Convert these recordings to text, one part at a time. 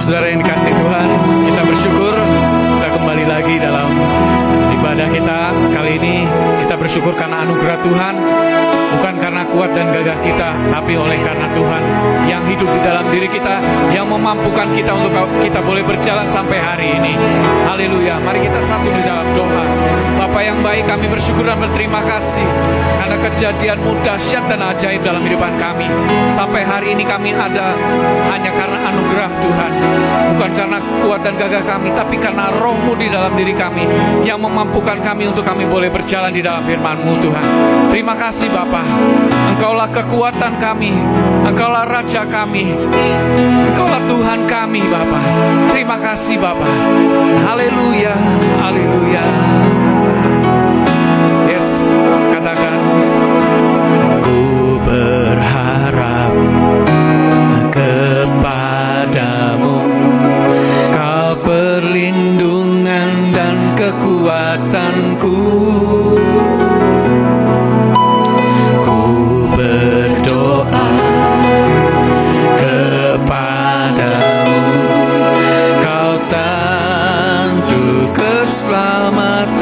Saudara yang dikasihi Tuhan, kita bersyukur bisa kembali lagi dalam ibadah kita. Kali ini kita bersyukur karena anugerah Tuhan, bukan karena kuat dan gagah kita, tapi oleh karena Tuhan yang hidup di dalam diri kita, yang memampukan kita untuk kita boleh berjalan sampai hari ini. Haleluya. Mari kita satu di dalam doa. Bapa yang baik, kami bersyukur dan berterima kasih karena kejadian-Mu dahsyat dan ajaib dalam kehidupan kami. Sampai hari ini kami ada hanya karena anugerah Tuhan, bukan karena kuat dan gagah kami, tapi karena Roh-Mu di dalam diri kami yang memampukan kami untuk kami boleh berjalan di dalam firman-Mu, Tuhan. Terima kasih Bapa. Engkaulah kekuatan kami, Engkaulah Raja kami, Engkaulah Tuhan kami Bapa. Terima kasih Bapa. Haleluya, haleluya. Yes, katakan. Ku berharap kepadamu, Kau perlindungan dan kekuatanku. Ku berdoa kepadamu, Kau tandu keselamatan.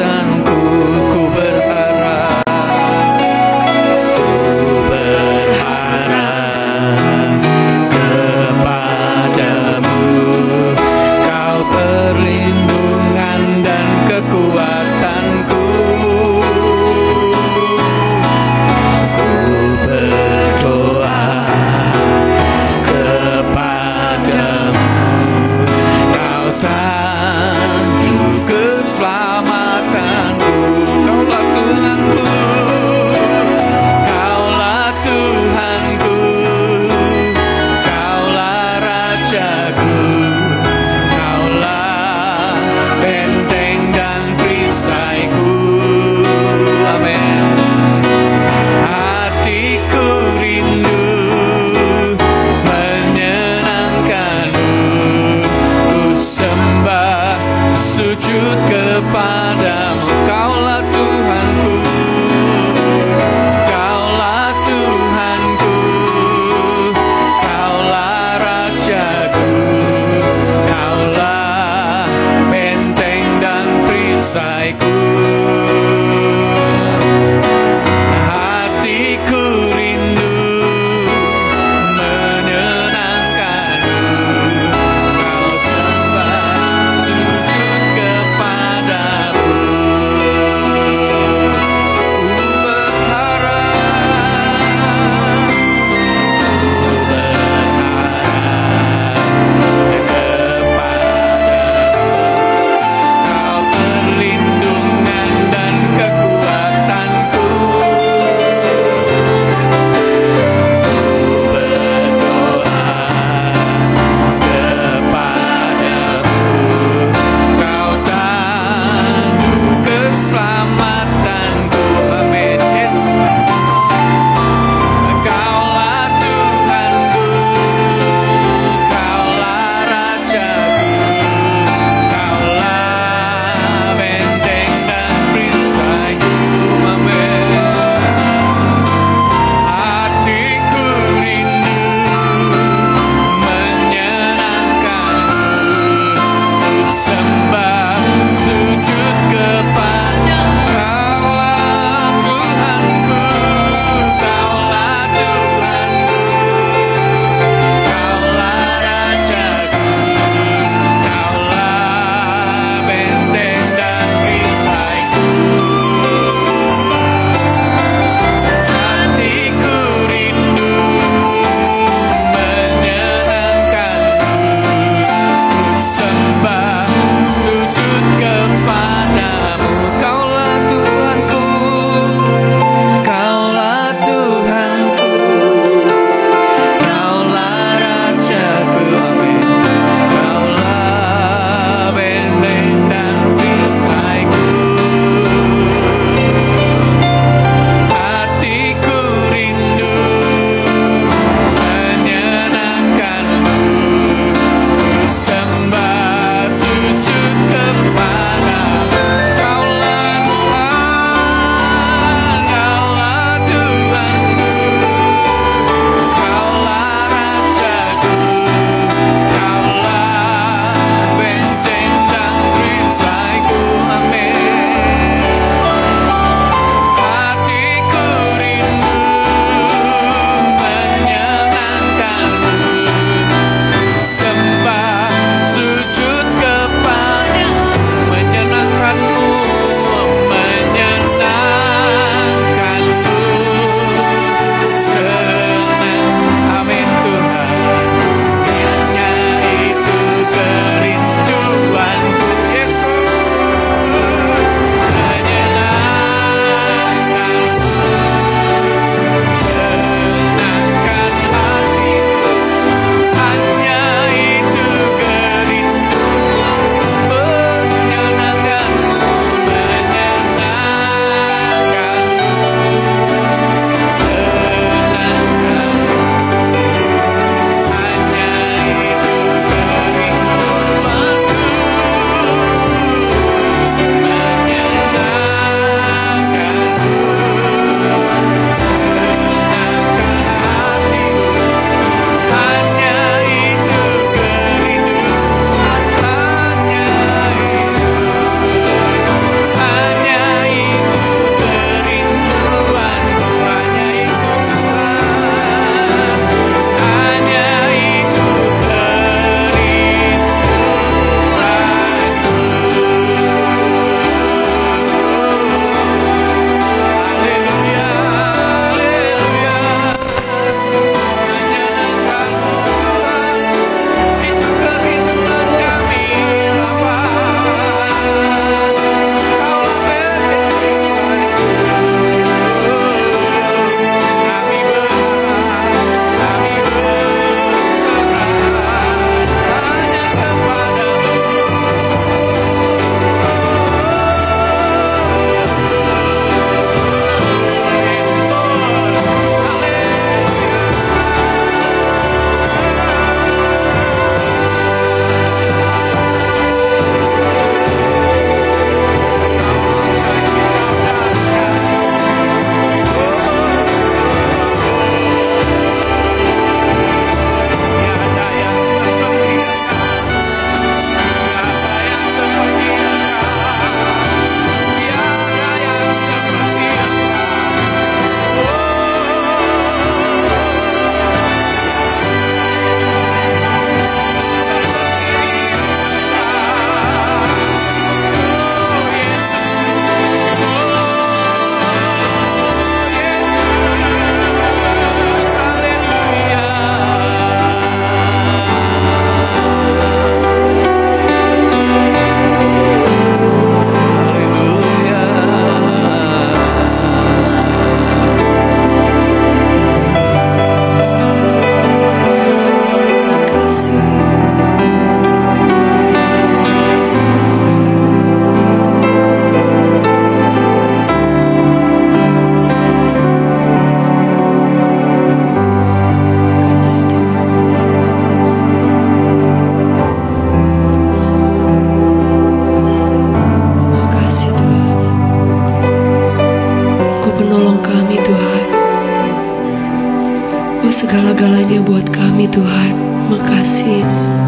Engkau segala-galanya buat kami Tuhan. Makasih Yesus.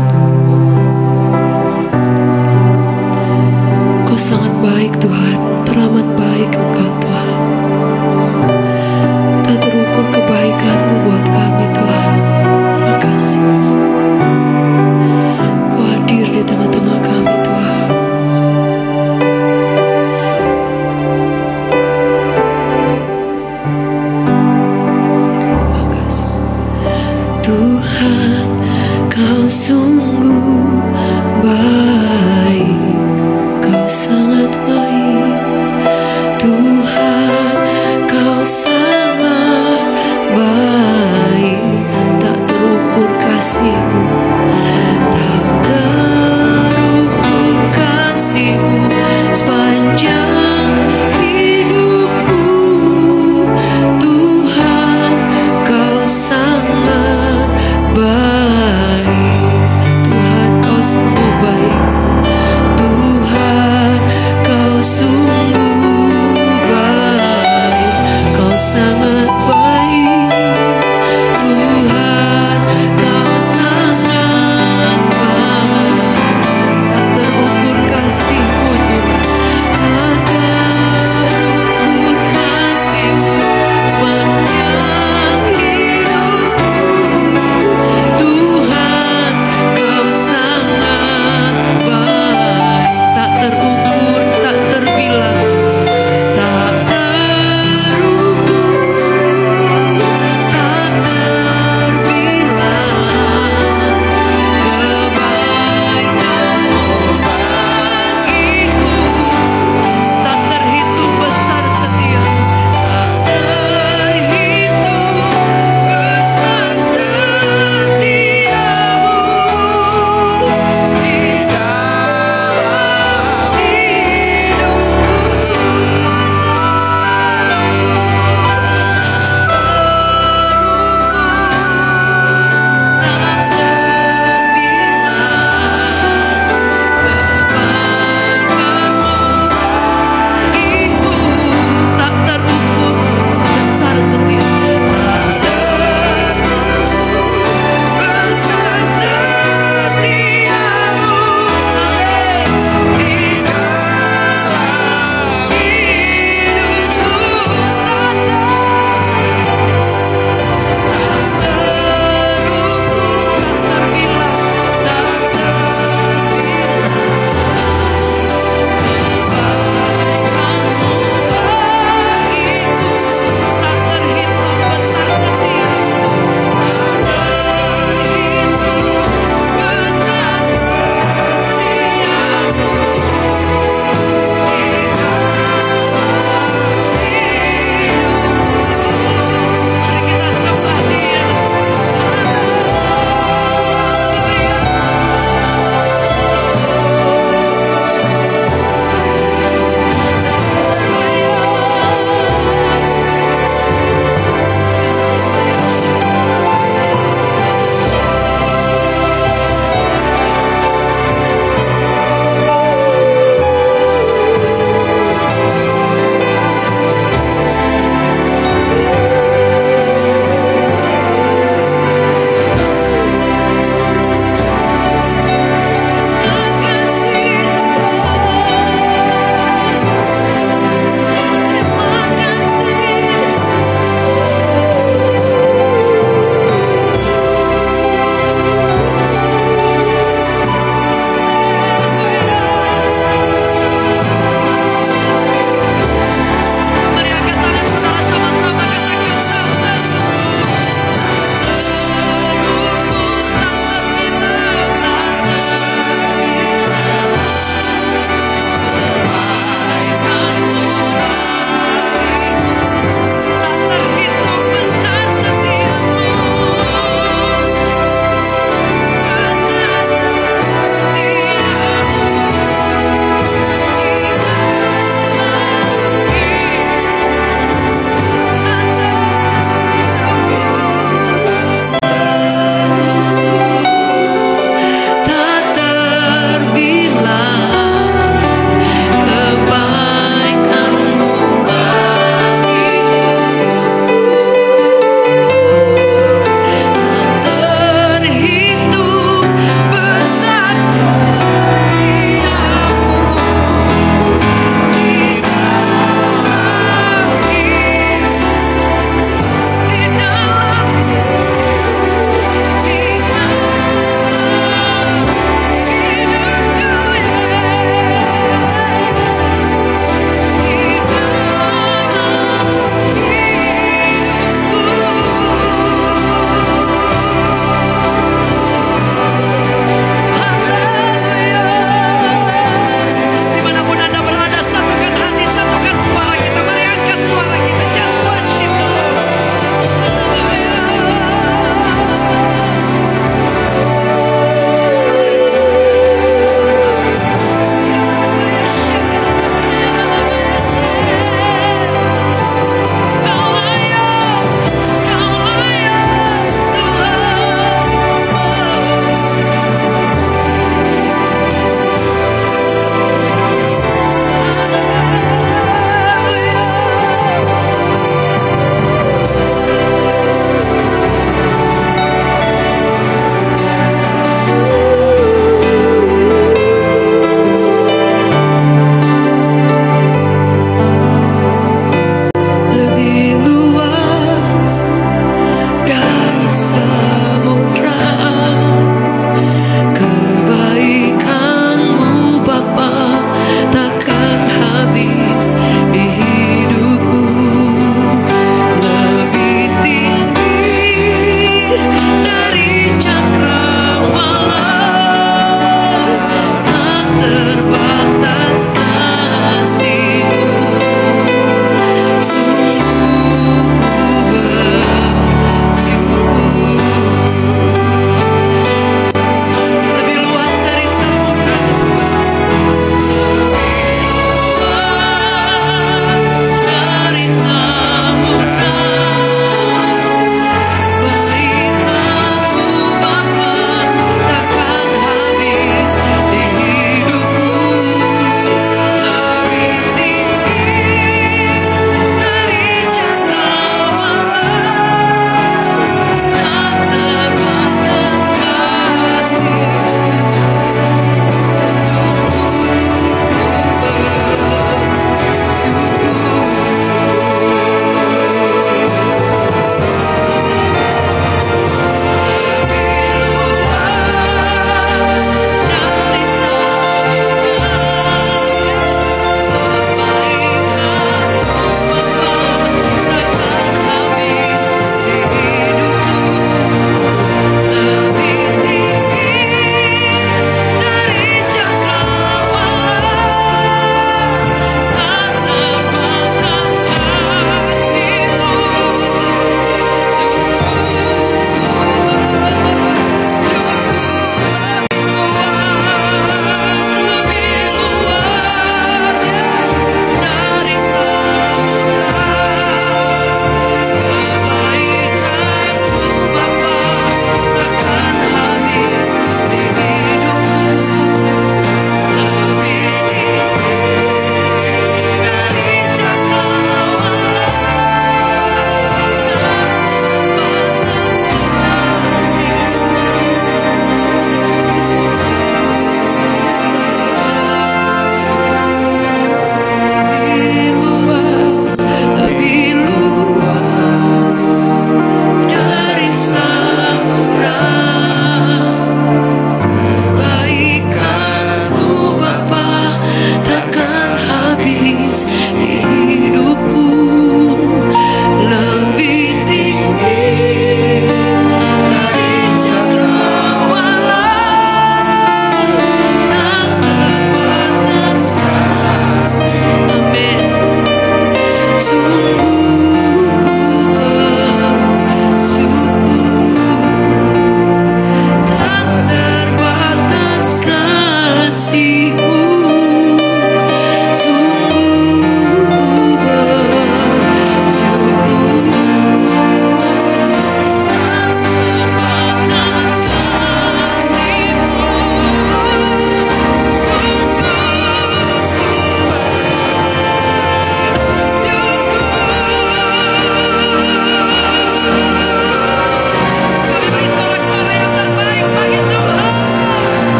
Engkau sangat baik Tuhan, teramat baik Engkau Tuhan. Tak terukur kebaikan-Mu buat kami Tuhan. Makasih Yesus. Engkau hadir di tengah-tengah kami Tuhan. Makasih Tuhan, Kau sungguh baik, Kau sangat baik. Tuhan, Kau sangat baik, tak terukur kasih-Mu, tak terukur kasih-Mu sepanjang hidupku. Tuhan, Kau sangat baik. Tuhan, Kau sungguh baik. Tuhan, Kau sungguh baik, Kau sangat baik. Tuhan, Kau sangat baik, tak terukur kasih-Mu Tuhan, tak terukur kasih-Mu sepanjang hidupku. Tuhan, Kau sangat baik, tak terukur, tak terbilang, tak terukur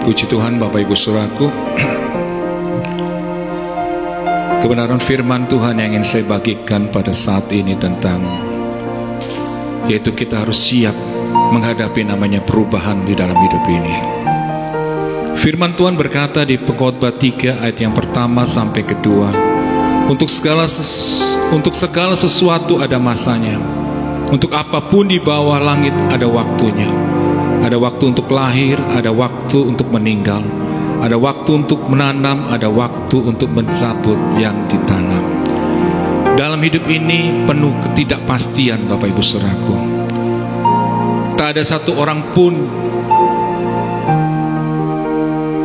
Puji Tuhan Bapak Ibu Saudaraku. Kebenaran firman Tuhan yang ingin saya bagikan pada saat ini tentang, yaitu kita harus siap menghadapi namanya perubahan di dalam hidup ini. Firman Tuhan berkata di Pengkhotbah 3 ayat yang pertama sampai kedua, untuk segala sesuatu ada masanya, untuk apapun di bawah langit ada waktunya. Ada waktu untuk lahir, ada waktu untuk meninggal, ada waktu untuk menanam, ada waktu untuk mencabut yang ditanam. Dalam hidup ini penuh ketidakpastian Bapak Ibu Saudaraku. Tak ada satu orang pun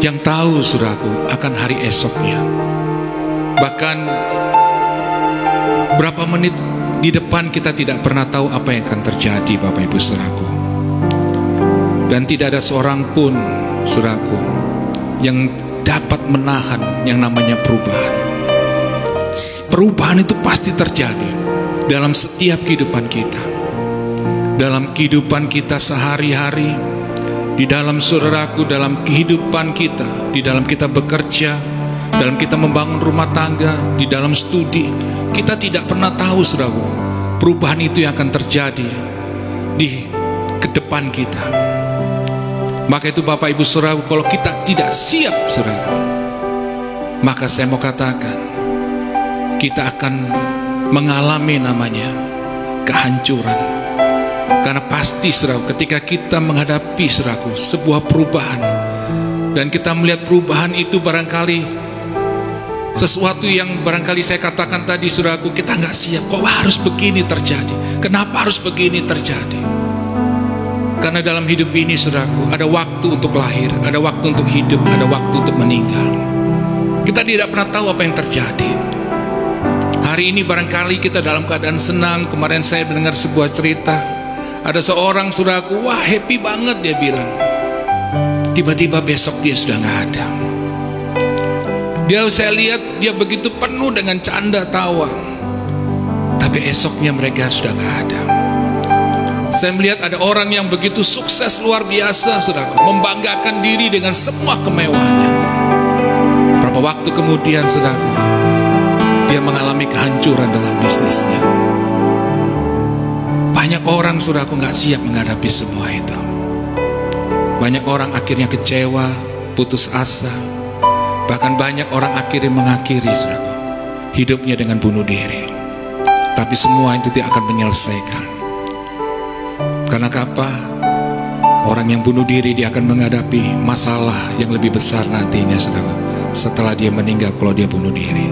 yang tahu Saudaraku akan hari esoknya. Bahkan berapa menit di depan kita tidak pernah tahu apa yang akan terjadi Bapak Ibu Saudaraku. Dan tidak ada seorang pun, saudaraku, yang dapat menahan yang namanya perubahan. Perubahan itu pasti terjadi dalam setiap kehidupan kita. Dalam kehidupan kita sehari-hari, di dalam saudaraku, dalam kehidupan kita, di dalam kita bekerja, dalam kita membangun rumah tangga, di dalam studi, kita tidak pernah tahu, saudaraku, perubahan itu yang akan terjadi di ke depan kita. Maka itu Bapak Ibu Saudara, kalau kita tidak siap Saudara, maka saya mau katakan kita akan mengalami namanya kehancuran. Karena pasti Saudara, ketika kita menghadapi Saudara sebuah perubahan, dan kita melihat perubahan itu barangkali sesuatu yang barangkali saya katakan tadi Saudara, kita nggak siap. Kok harus begini terjadi? Kenapa harus begini terjadi? Karena dalam hidup ini saudaraku, ada waktu untuk lahir, ada waktu untuk hidup, ada waktu untuk meninggal. Kita tidak pernah tahu apa yang terjadi. Hari ini barangkali kita dalam keadaan senang. Kemarin saya mendengar sebuah cerita, ada seorang saudaraku, wah happy banget dia bilang. Tiba-tiba besok dia sudah nggak ada. Saya lihat dia begitu penuh dengan canda tawa, tapi esoknya mereka sudah nggak ada. Saya melihat ada orang yang begitu sukses luar biasa, saudaraku, membanggakan diri dengan semua kemewahannya. Berapa waktu kemudian, saudaraku, dia mengalami kehancuran dalam bisnisnya. Banyak orang, saudaraku, gak siap menghadapi semua itu. Banyak orang akhirnya kecewa, putus asa. Bahkan banyak orang akhirnya mengakhiri, saudaraku, hidupnya dengan bunuh diri. Tapi semua itu tidak akan menyelesaikan. Karena apa? Orang yang bunuh diri dia akan menghadapi masalah yang lebih besar nantinya, saudara, setelah dia meninggal kalau dia bunuh diri.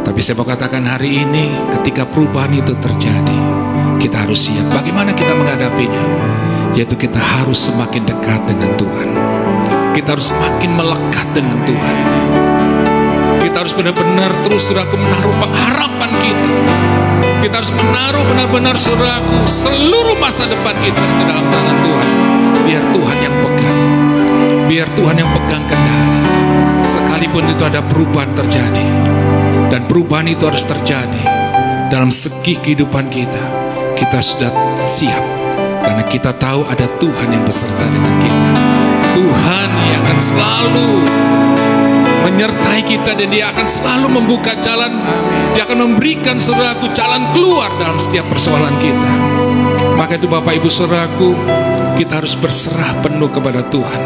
Tapi saya mau katakan hari ini, ketika perubahan itu terjadi, kita harus siap. Bagaimana kita menghadapinya? Yaitu kita harus semakin dekat dengan Tuhan. Kita harus semakin melekat dengan Tuhan. Kita harus benar-benar terus saudaraku menaruh pengharapan kita. Kita harus menaruh benar-benar saudaraku seluruh masa depan kita ke dalam tangan Tuhan. Biar Tuhan yang pegang, biar Tuhan yang pegang kendali. Sekalipun itu ada perubahan terjadi, dan perubahan itu harus terjadi dalam segi kehidupan kita, kita sudah siap. Karena kita tahu ada Tuhan yang beserta dengan kita. Tuhan yang akan selalu menyertai kita, dan dia akan selalu membuka jalan. Dia akan memberikan saudaraku jalan keluar dalam setiap persoalan kita. Maka itu Bapak Ibu saudaraku, kita harus berserah penuh kepada Tuhan.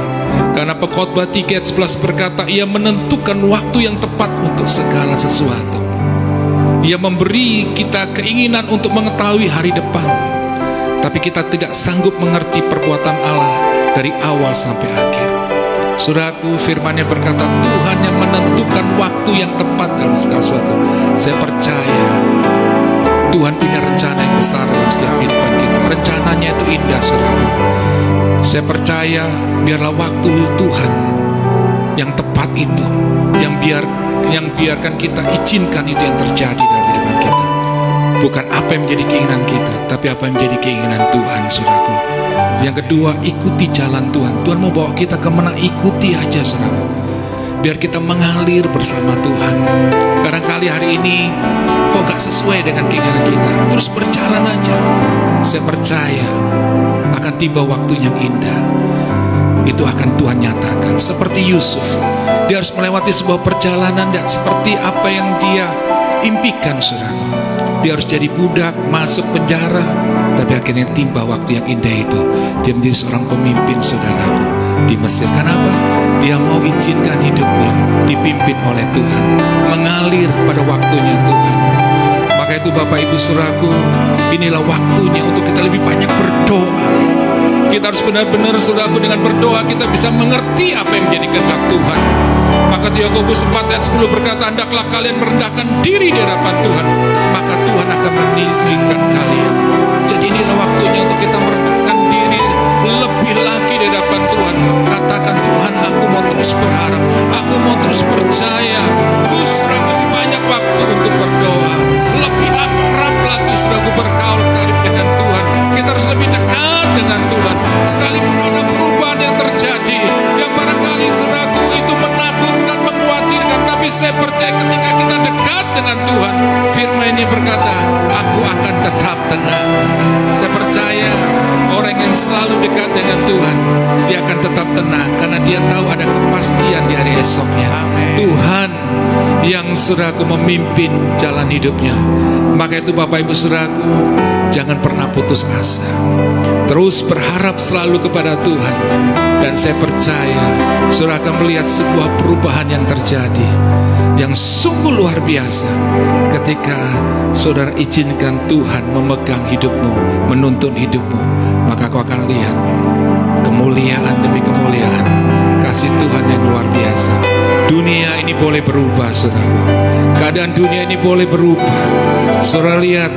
Karena Pengkhotbah 3 ayat 11 berkata, ia menentukan waktu yang tepat untuk segala sesuatu. Ia memberi kita keinginan untuk mengetahui hari depan, tapi kita tidak sanggup mengerti perbuatan Allah dari awal sampai akhir. Saudaraku, firman-Nya berkata, Tuhan yang menentukan waktu yang tepat dalam segala sesuatu. Saya percaya Tuhan punya rencana yang besar dalam setiap kehidupan kita. Rencananya itu indah, saudaraku. Saya percaya biarlah waktu Tuhan yang tepat itu, yang biarkan kita izinkan itu yang terjadi dalam kehidupan kita. Bukan apa yang menjadi keinginan kita, tapi apa yang menjadi keinginan Tuhan, saudaraku. Yang kedua, ikuti jalan Tuhan. Tuhan mau bawa kita kemana, ikuti aja, saudara. Biar kita mengalir bersama Tuhan. Kadang-kali hari ini kok gak sesuai dengan keinginan kita, terus berjalan aja. Saya percaya akan tiba waktu yang indah. itu akan Tuhan nyatakan. Seperti Yusuf, dia harus melewati sebuah perjalanan dan seperti apa yang dia impikan, saudara. Dia harus jadi budak, masuk penjara, tapi akhirnya tiba waktu yang indah itu. Dia menjadi seorang pemimpin, saudaraku, di Mesir. Kenapa? Dia mau izinkan hidupnya dipimpin oleh Tuhan, mengalir pada waktunya Tuhan. Maka itu Bapak Ibu saudaraku, inilah waktunya untuk kita lebih banyak berdoa. Kita harus benar-benar, saudaraku, dengan berdoa kita bisa mengerti apa yang menjadi kehendak Tuhan. Maka Yakobus 4 ayat 10 berkata, hendaklah kalian merendahkan diri di hadapan Tuhan, maka Tuhan akan meninggikan kalian. Jadi inilah waktunya untuk kita merendahkan diri lebih lagi di hadapan Tuhan. Katakan, Tuhan, aku mau terus berharap, aku mau terus percaya. Justru lebih banyak waktu untuk berdoa, lebih akrab lagi, saudaraku, bergaul karib dengan Tuhan. Kita harus lebih dekat dengan Tuhan. Sekalipun ada perubahan yang terjadi, yang barangkali, saudaraku, itu menakutkan, mengkhawatirkan, tapi saya percaya ketika kita dekat dengan Tuhan, firman ini berkata, aku akan tetap tenang. Saya percaya orang yang selalu dekat dengan Tuhan, dia akan tetap tenang karena dia tahu ada kepastian di hari esoknya. Tuhan yang, saudaraku, memimpin jalan hidupnya. Maka itu Bapak Ibu saudaraku, jangan pernah putus asa. Terus berharap selalu kepada Tuhan. Dan saya percaya saudara akan melihat sebuah perubahan yang terjadi, yang sungguh luar biasa ketika saudara izinkan Tuhan memegang hidupmu, menuntun hidupmu. Maka kau akan lihat kemuliaan demi kemuliaan, kasih Tuhan yang luar biasa. Dunia ini boleh berubah, saudara. Keadaan dunia ini boleh berubah. Saudara lihat,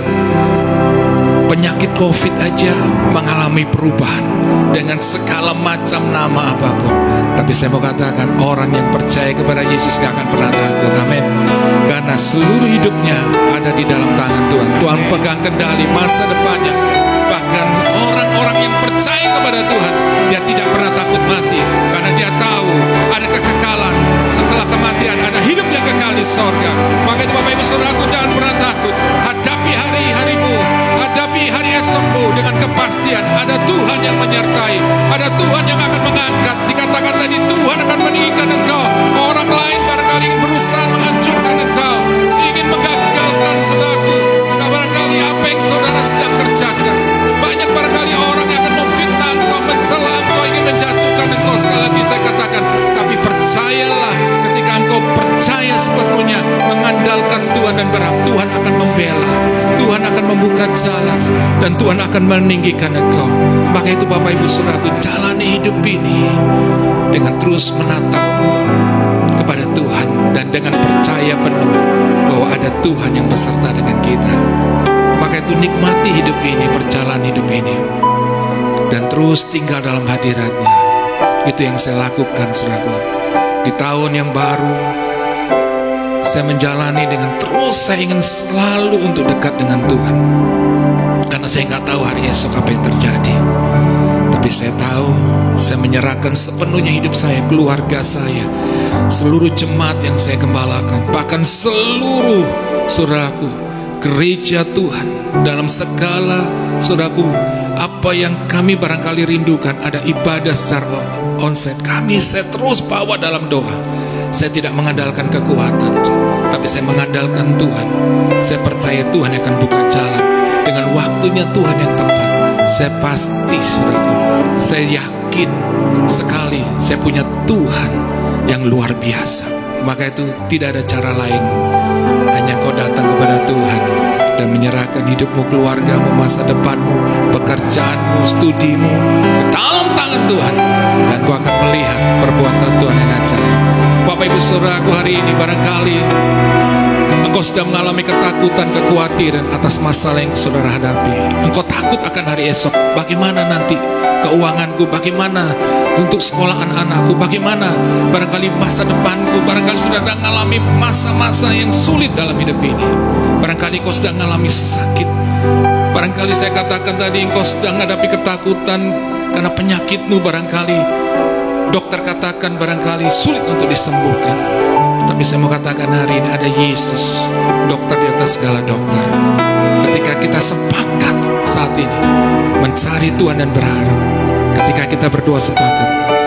penyakit COVID aja mengalami perubahan dengan segala macam nama apapun. Tapi saya mau katakan, orang yang percaya kepada Yesus gak akan pernah takut. Amin. Karena seluruh hidupnya ada di dalam tangan Tuhan. Tuhan pegang kendali masa depannya. Bahkan orang-orang yang percaya kepada Tuhan, dia tidak pernah takut mati, karena dia tahu ada kekekalan. Setelah kematian ada hidup yang kekal di sorga. Maka itu Bapak Ibu saudaraku, jangan pernah takut. Hadapi hari-harimu, hadapi hari esokmu dengan kepastian. Ada Tuhan yang menyertai, ada Tuhan yang akan mengangkat. Dikatakan tadi, Tuhan akan meninggikan engkau. Orang lain barangkali ingin berusaha menghancurkan engkau, ingin menggagalkan, saudaraku. Nah, barangkali apa yang saudara sedang kerjakan, banyak barangkali orang yang akan memfitnah engkau, mencela engkau, ingin menjatuhkan engkau. Sekali lagi saya katakan, tapi percayalah, ketika engkau percaya sepenuhnya, mengandalkan Tuhan dan berharap, Tuhan akan membela, Tuhan akan membuka jalan, dan Tuhan akan meninggikan engkau. Maka itu Bapak Ibu saudaraku, jalani hidup ini dengan terus menatap kepada Tuhan dan dengan percaya penuh bahwa ada Tuhan yang beserta dengan kita. Maka itu nikmati hidup ini, perjalanan hidup ini, dan terus tinggal dalam hadiratnya. Itu yang saya lakukan, saudaraku. Di tahun yang baru, saya menjalani dengan terus, saya ingin selalu untuk dekat dengan Tuhan. Karena saya nggak tahu hari esok apa yang terjadi. Tapi saya tahu, saya menyerahkan sepenuhnya hidup saya, keluarga saya, seluruh jemaat yang saya gembalakan, bahkan seluruh saudaraku, gereja Tuhan, dalam segala, saudaraku, apa yang kami barangkali rindukan, ada ibadah secara onsite, saya terus bawa dalam doa. Saya tidak mengandalkan kekuatan, tapi saya mengandalkan Tuhan. Saya percaya Tuhan akan buka jalan dengan waktunya Tuhan yang tepat. Saya pasti, saudaraku, saya yakin sekali saya punya Tuhan yang luar biasa. Maka itu tidak ada cara lain, hanya kau datang kepada Tuhan dan menyerahkan hidupmu, keluargamu, masa depanmu, pekerjaanmu, studimu ke dalam tangan Tuhan, dan kau akan melihat perbuatan Tuhan yang ajaib. Bapak Ibu saudaraku, hari ini barangkali engkau sedang mengalami ketakutan, kekhawatiran atas masalah yang saudara hadapi. Engkau takut akan hari esok, bagaimana nanti keuanganku, bagaimana untuk sekolah anak-anakku, bagaimana barangkali masa depanku. Barangkali sudah mengalami masa-masa yang sulit dalam hidup ini. Barangkali kau sedang mengalami sakit. Barangkali saya katakan tadi, engkau sedang menghadapi ketakutan karena penyakitmu. Barangkali dokter katakan barangkali sulit untuk disembuhkan. Tapi saya mau katakan hari ini ada Yesus, dokter di atas segala dokter. Ketika kita sepakat saat ini mencari Tuhan dan berharap, ketika kita berdoa sepakat,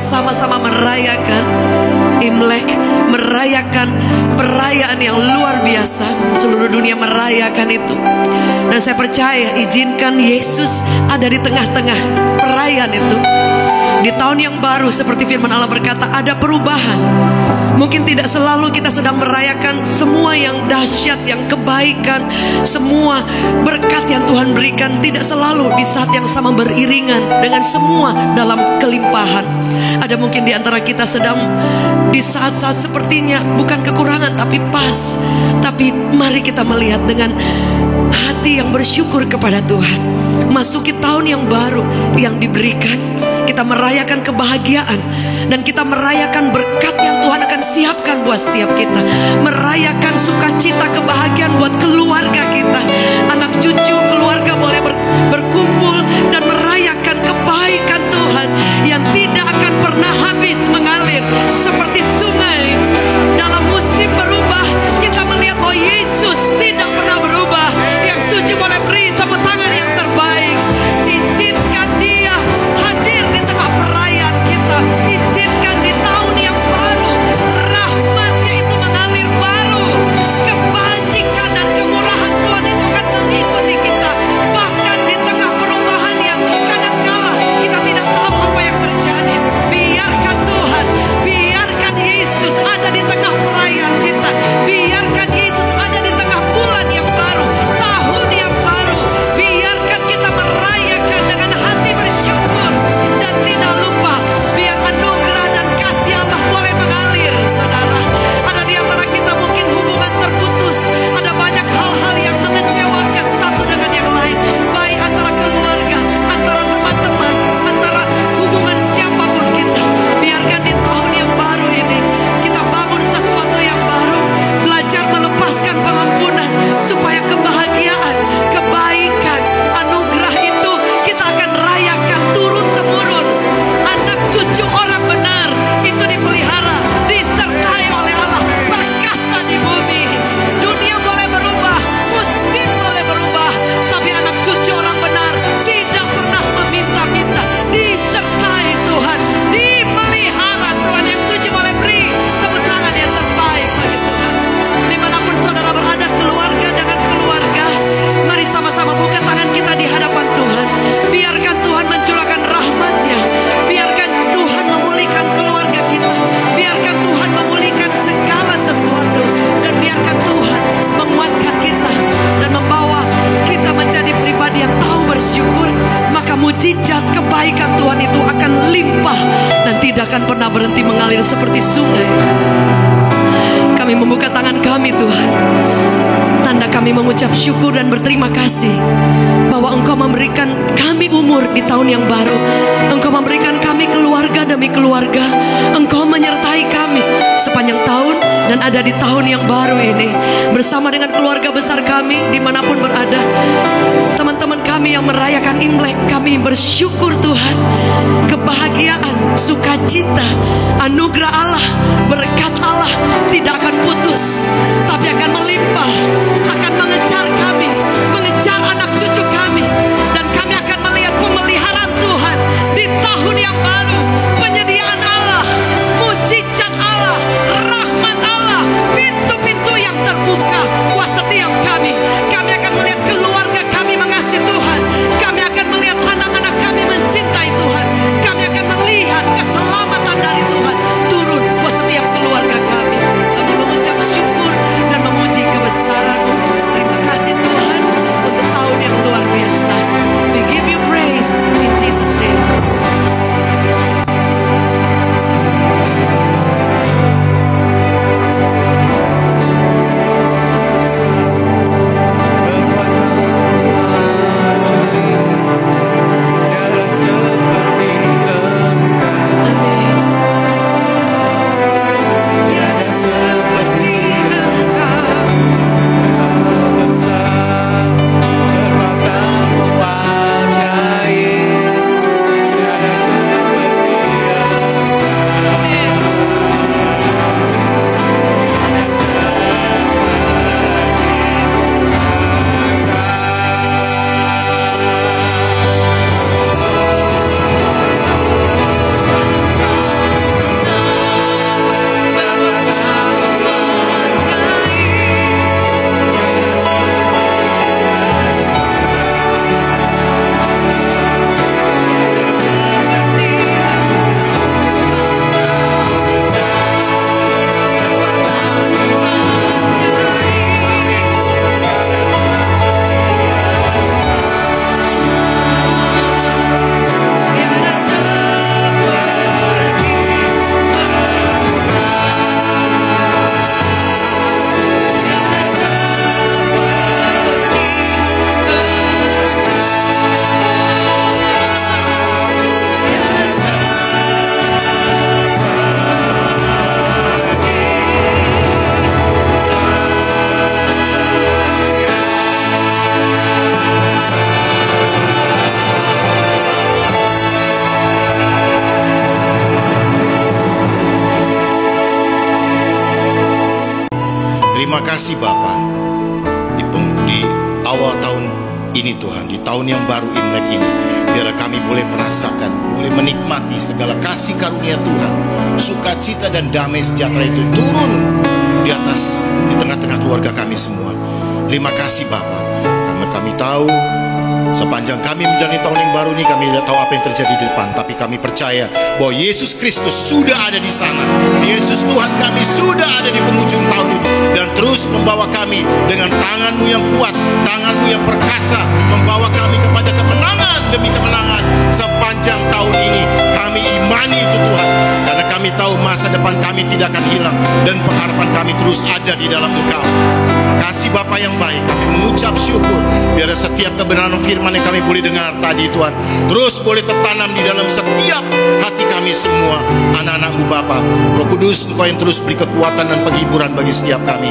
sama-sama merayakan Imlek, merayakan perayaan yang luar biasa. Seluruh dunia merayakan itu. Dan saya percaya, izinkan Yesus ada di tengah-tengah perayaan itu. Di tahun yang baru, seperti firman Allah berkata, ada perubahan. Mungkin tidak selalu kita sedang merayakan semua yang dahsyat, yang kebaikan, semua berkat yang Tuhan berikan. Tidak selalu di saat yang sama beriringan dengan semua dalam kelimpahan. Ada mungkin di antara kita sedang di saat-saat sepertinya bukan kekurangan tapi pas. Tapi mari kita melihat dengan hati yang bersyukur kepada Tuhan. Masuki tahun yang baru yang diberikan, kita merayakan kebahagiaan dan kita merayakan berkat yang Tuhan akan siapkan buat setiap kita. Merayakan sukacita, kebahagiaan buat keluarga kita. Anak cucu keluarga boleh berkumpul dan merayakan kebaikan Tuhan yang tidak akan pernah habis mengalir seperti sungai. Dalam musim berubah, kita melihat bahwa Yesus tidak pernah berubah. Yang setuju boleh beri tepuk tangan yang terbaik. Izinkan Dia hadir di tengah perayaan kita. Izinkan di tahun yang baru, rahmat-Nya itu mengalir baru. Kebajikan dan kemurahan Tuhan itu akan mengikuti kita. Bahkan di tengah perubahan yang kadang-kala kita tidak tahu apa yang terjadi. Biarkan Tuhan, biarkan Yesus ada di tengah perayaan kita. Biarkan Yesus ada di tengah bulan yang baru, tahun yang baru. Biarkan kita merayakan dengan hati bersyukur. Dan tidak lupa, biar anugerah dan kasih Allah boleh mengalir. Saudara, ada di antara kita mungkin hubungan terputus. Ada banyak hal-hal yang mengecewakan satu dengan yang lain. Baik antara keluarga, antara teman-teman, antara hubungan siapapun kita. Biarkan di tahun yang baru ini kita bangun sesuatu yang baru. Belajar melepaskan pengampunan supaya kebahagiaan, kebaikan, anugerah itu kita akan rayakan turun-temurun. Anak cucu orang benar itu dipelihara, disertai oleh Allah, perkasa di bumi. Dunia boleh berubah, musim boleh berubah, tapi anak cucu orang benar tidak pernah meminta-minta, disertai Tuhan, dipelihara Tuhan. Yang setuju boleh beri tepuk tangan yang terbaik bagi Tuhan. Dimanapun saudara berada, keluarga dengan keluarga, mari sama-sama buka tangan kita di hadapan Tuhan. Biarkan Tuhan mencurahkan rahmat-Nya. Biarkan Tuhan memulihkan keluarga kita. Biarkan Tuhan memulihkan segala sesuatu. Dan biarkan Tuhan menguatkan kita dan membawa kita menjadi pribadi yang tahu bersyukur. Maka mujizat kebaikan Tuhan itu akan limpah dan tidak akan pernah berhenti mengalir seperti sungai. Kami membuka tangan kami Tuhan, tanda kami mengucap syukur dan berterima kasih bahwa Engkau memberikan kami umur di tahun yang baru. Engkau memberikan kami keluarga demi keluarga. Engkau menyertai kami sepanjang tahun dan ada di tahun yang baru ini. Bersama dengan keluarga besar kami dimanapun berada, teman-teman kami yang merayakan Imlek, kami bersyukur Tuhan. Kebahagiaan, sukacita, anugerah Allah, berkat Allah tidak akan putus, tapi akan melimpah, akan mengejar kami, mengejar anak cucu kami. Dan kami akan melihat pemeliharaan Tuhan di tahun yang baru. Penyediaan Allah, mujizat Allah, rahmat Allah, pintu-pintu yang terbuka buat setiap kami. Kami akan melihat keluarga kami mengasihi Tuhan. Kami akan melihat anak-anak kami mencintai Tuhan. Kami akan melihat keselamatan dari Tuhan turun buat setiap keluarga kami. Kami mengucap syukur dan memuji kebesaran Terima kasih Bapa. Di awal tahun ini Tuhan, di tahun yang baru Imlek ini, biar kami boleh merasakan, boleh menikmati segala kasih karunia Tuhan, sukacita dan damai sejahtera itu turun di atas, di tengah-tengah keluarga kami semua. Terima kasih Bapa, karena kami tahu sepanjang kami menjalani tahun yang baru ini, kami tidak tahu apa yang terjadi di depan, tapi kami percaya bahwa Yesus Kristus sudah ada di sana. Yesus Tuhan kami sudah ada di penghujung tahun ini, dan terus membawa kami dengan tangan-Mu yang kuat, tangan-Mu yang perkasa, membawa kami kepada kemenangan demi kemenangan sepanjang tahun ini. Kami imani itu Tuhan, karena kami tahu masa depan kami tidak akan hilang, dan pengharapan kami terus ada di dalam Engkau. Kasih Bapa yang baik, kami mengucap syukur biar setiap kebenaran firman yang kami boleh dengar tadi Tuhan terus boleh tertanam di dalam setiap hati kami semua, anak-anak-Mu Bapa. Roh Kudus, Engkau yang terus beri kekuatan dan penghiburan bagi setiap kami,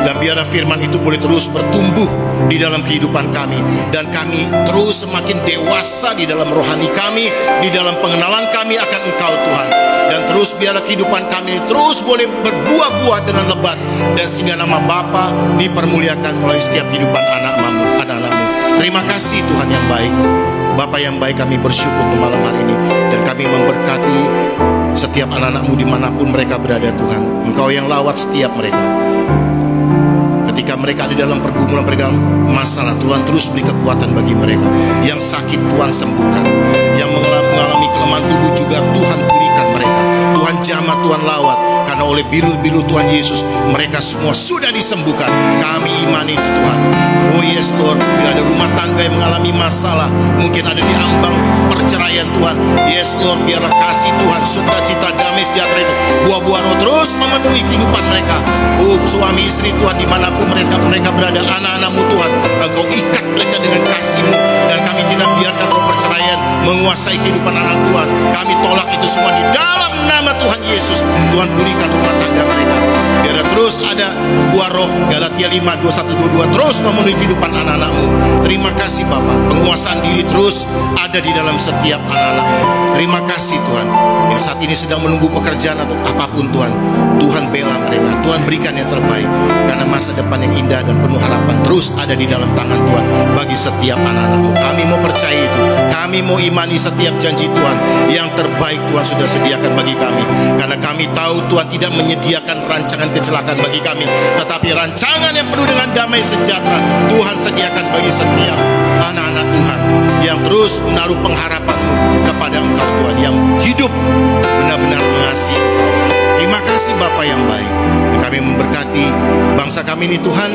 dan biar firman itu boleh terus bertumbuh di dalam kehidupan kami, dan kami terus semakin dewasa di dalam rohani kami, di dalam pengenalan kami akan Engkau Tuhan. Dan terus biarlah kehidupan kami terus boleh berbuah-buah dengan lebat, dan sehingga nama Bapa dipermuliakan melalui setiap kehidupan anak-anak-Mu. Terima kasih Tuhan yang baik, Bapa yang baik, kami bersyukur untuk malam hari ini, dan kami memberkati setiap anak-anak-Mu dimanapun mereka berada Tuhan. Engkau yang lawat setiap mereka. Ketika mereka ada dalam pergumulan, mereka masalah, Tuhan terus beri kekuatan bagi mereka. Yang sakit Tuhan sembuhkan, yang mengalami kelemahan tubuh juga Tuhan pulihkan mereka. Tuhan jamah, Tuhan lawat, karena oleh biru-biru Tuhan Yesus mereka semua sudah disembuhkan. Kami imani itu Tuhan. Oh yes Lord, bila ada rumah tangga yang mengalami masalah, mungkin ada di ambang perceraian Tuhan, yes Lord, biarlah kasih Tuhan, sukacita, damai sejahtera itu, buah-buah roh terus memenuhi kehidupan mereka. Oh suami istri Tuhan, dimanapun mereka berada, anak-anak-Mu Tuhan, Engkau ikat mereka dengan kasih-Mu, dan kami tidak biarkan roh perceraian menguasai kehidupan anak Tuhan. Kami tolak itu semua di dalam nama Tuhan Yesus. Tuhan pulihkan rumah tangga mereka, biar terus ada buah roh Galatia 5, 21, 22 terus memenuhi kehidupan anak-anak-Mu. Terima kasih Bapa, penguasaan diri terus ada di dalam setiap anak-anak-Mu. Terima kasih Tuhan, yang saat ini sedang menunggu pekerjaan atau apapun Tuhan, Tuhan bela mereka, Tuhan berikan yang terbaik, karena masa depan yang indah dan penuh harapan terus ada di dalam tangan Tuhan bagi setiap anak-anak-Mu. Kami mau percaya itu, kami mau imani setiap janji Tuhan, yang terbaik Tuhan sudah sediakan bagi kami, karena kami tahu Tuhan tidak menyediakan rancangan kecelakaan bagi kami, tetapi rancangan yang penuh dengan damai sejahtera Tuhan sediakan bagi setiap anak-anak Tuhan yang terus menaruh pengharapan-Mu kepada Engkau Tuhan, yang hidup benar-benar mengasihi. Terima kasih Bapa yang baik. Kami memberkati bangsa kami ini Tuhan.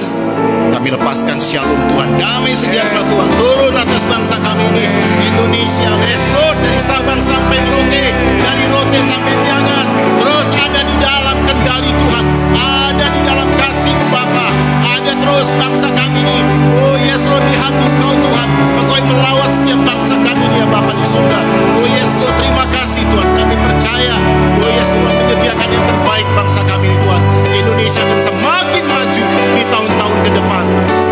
Kami lepaskan shalom Tuhan, damai sejahtera Tuhan turun atas bangsa kami ini, Indonesia. Restore dari Sabang sampai Merauke, dari Rote sampai Miangas, terus ada di dalam kendali Tuhan, ada di dalam kasih Bapa, ada terus bangsa kami ini. Oh yes Lord, di hati Engkau Tuhan, Engkau yang melawat setiap bangsa kami ini ya Bapa di surga. Oh yes Lord, terima kasih Tuhan, kami percaya oh yes Tuhan menyediakan yang terbaik bangsa kami ini Tuhan. Indonesia akan semakin maju di tahun-tahun ke depan,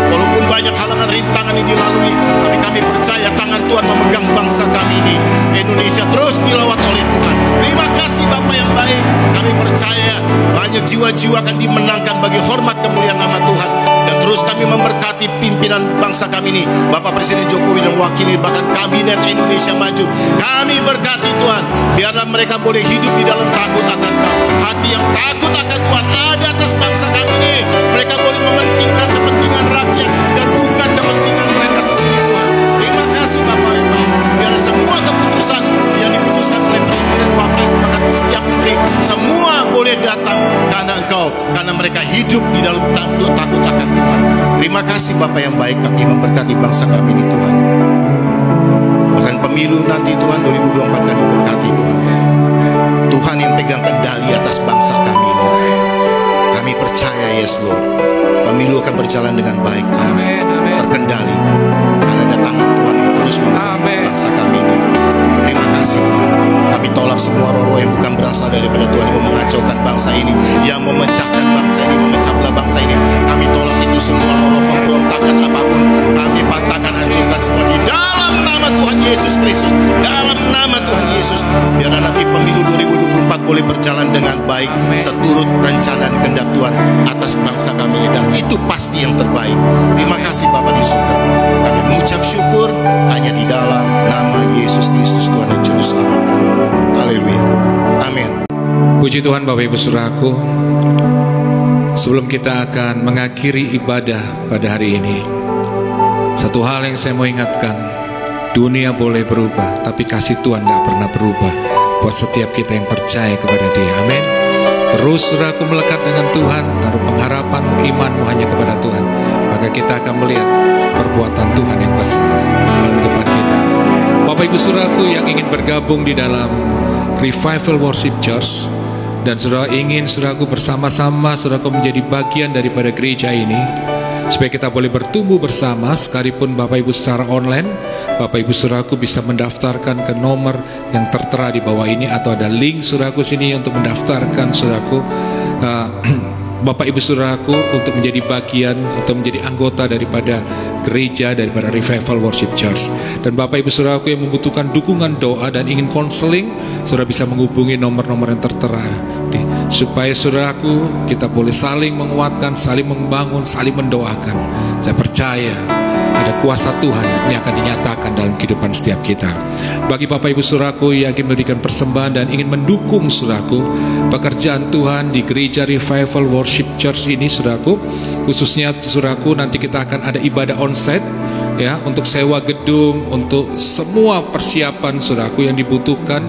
walaupun banyak halangan rintangan yang dilalui, tapi kami percaya tangan Tuhan memegang bangsa kami ini. Indonesia terus dilawat oleh Tuhan. Terima kasih Bapa yang baik, kami percaya banyak jiwa-jiwa akan dimenangkan bagi hormat kemuliaan nama Tuhan, dan terus kami memberkati pimpinan bangsa kami ini, Bapak Presiden Jokowi dan wakili, bahkan kabinet Indonesia Maju. Kami berkati Tuhan, biarlah mereka boleh hidup di dalam takut akan Kau, hati yang takut akan Tuhan ada atas bangsa kami ini. Mereka boleh mementingkan kepentingan rakyat dan bukan kepentingan mereka sendiri Tuhan. Terima kasih Bapak yang baik, biar semua keputusan yang diputuskan oleh Presiden, Wapres, bahkan setiap menteri, semua boleh datang karena Engkau, karena mereka hidup di dalam takut akan Tuhan. Terima kasih Bapak yang baik, kami memberkati bangsa kami ini Tuhan. Bahkan pemilu nanti Tuhan 2024 kami berkati Tuhan. Tuhan yang pegang kendali atas bangsa kami ini. Kami percaya yes Lord, pemilu akan berjalan dengan baik, aman, terkendali, karena ada tangan Tuhan yang terus memegang bangsa kami ini. Terima kasih Tuhan. Kami tolak semua roh-roh yang bukan berasal daripada Tuhan, yang mengacaukan bangsa ini, yang memecahkan bangsa ini, memecah belah bangsa ini. Kami tolak itu semua roh-roh pemberontakan apapun. Kami patahkan, hancurkan semua di dalam nama Tuhan Yesus Kristus, dalam nama Tuhan Yesus. Biar nanti pemilu 2024 boleh berjalan dengan baik seturut rencana dan kehendak Tuhan atas bangsa kami, dan itu pasti yang terbaik. Terima kasih Bapa di surga. Kami mengucap syukur hanya di dalam nama Yesus Kristus Tuhan dan Juru Selamat kami. Haleluya. Amin. Puji Tuhan Bapak Ibu Saudaraku. Sebelum kita akan mengakhiri ibadah pada hari ini, satu hal yang saya mau ingatkan, dunia boleh berubah, tapi kasih Tuhan gak pernah berubah buat setiap kita yang percaya kepada Dia. Amin. Terus saudaraku melekat dengan Tuhan, taruh pengharapan, imanmu hanya kepada Tuhan, maka kita akan melihat perbuatan Tuhan yang besar dalam kehidupan kita. Bapak Ibu Saudaraku yang ingin bergabung di dalam Revival Worship Church, dan saudara ingin saudaraku bersama-sama saudaraku menjadi bagian daripada gereja ini, supaya kita boleh bertumbuh bersama, sekalipun Bapak Ibu secara online, Bapak Ibu saudaraku bisa mendaftarkan ke nomor yang tertera di bawah ini, atau ada link saudaraku sini untuk mendaftarkan saudaraku, Bapak Ibu saudaraku untuk menjadi bagian atau menjadi anggota daripada gereja, daripada Revival Worship Church. Dan Bapak Ibu saudaraku yang membutuhkan dukungan doa dan ingin konseling, saudara bisa menghubungi nomor-nomor yang tertera, supaya saudaraku kita boleh saling menguatkan, saling membangun, saling mendoakan. Saya percaya ada kuasa Tuhan yang akan dinyatakan dalam kehidupan setiap kita. Bagi Bapak Ibu saudaraku yang ingin memberikan persembahan dan ingin mendukung saudaraku pekerjaan Tuhan di gereja Revival Worship Church ini saudaraku, khususnya saudaraku nanti kita akan ada ibadah onsite ya, untuk sewa gedung, untuk semua persiapan saudaraku yang dibutuhkan.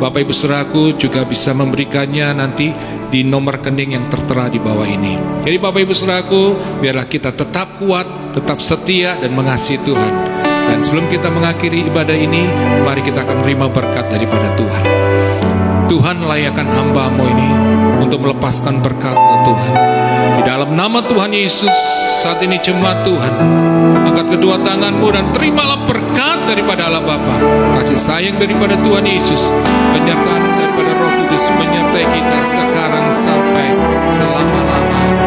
Bapak Ibu saudaraku juga bisa memberikannya nanti di nomor rekening yang tertera di bawah ini. Jadi Bapak Ibu saudaraku, biarlah kita tetap kuat, tetap setia dan mengasihi Tuhan. Dan sebelum kita mengakhiri ibadah ini, mari kita akan menerima berkat daripada Tuhan. Tuhan layakkan hamba-Mu ini untuk melepaskan berkat-Mu Tuhan. Di dalam nama Tuhan Yesus, saat ini jemaat Tuhan, angkat kedua tanganmu dan terimalah berkat daripada Allah Bapa, kasih sayang daripada Tuhan Yesus, penyertaan daripada Roh Kudus menyertai kita sekarang sampai selama-lamanya.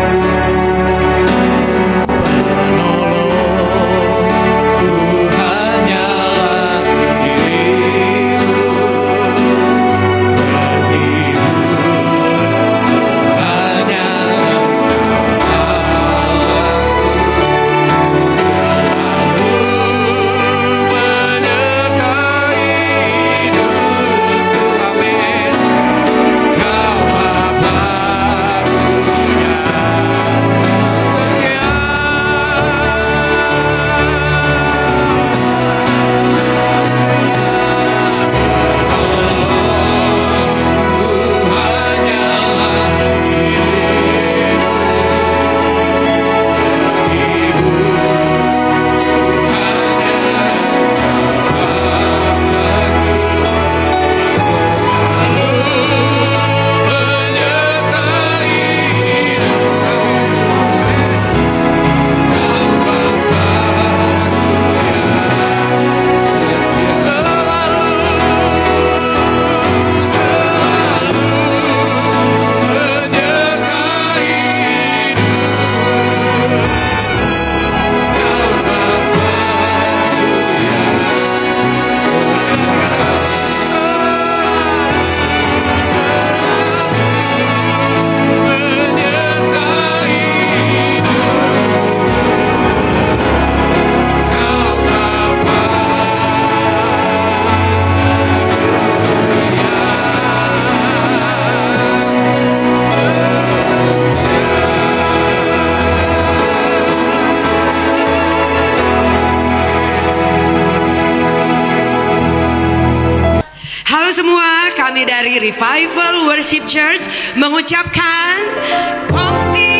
Dari Revival Worship Church mengucapkan Komsi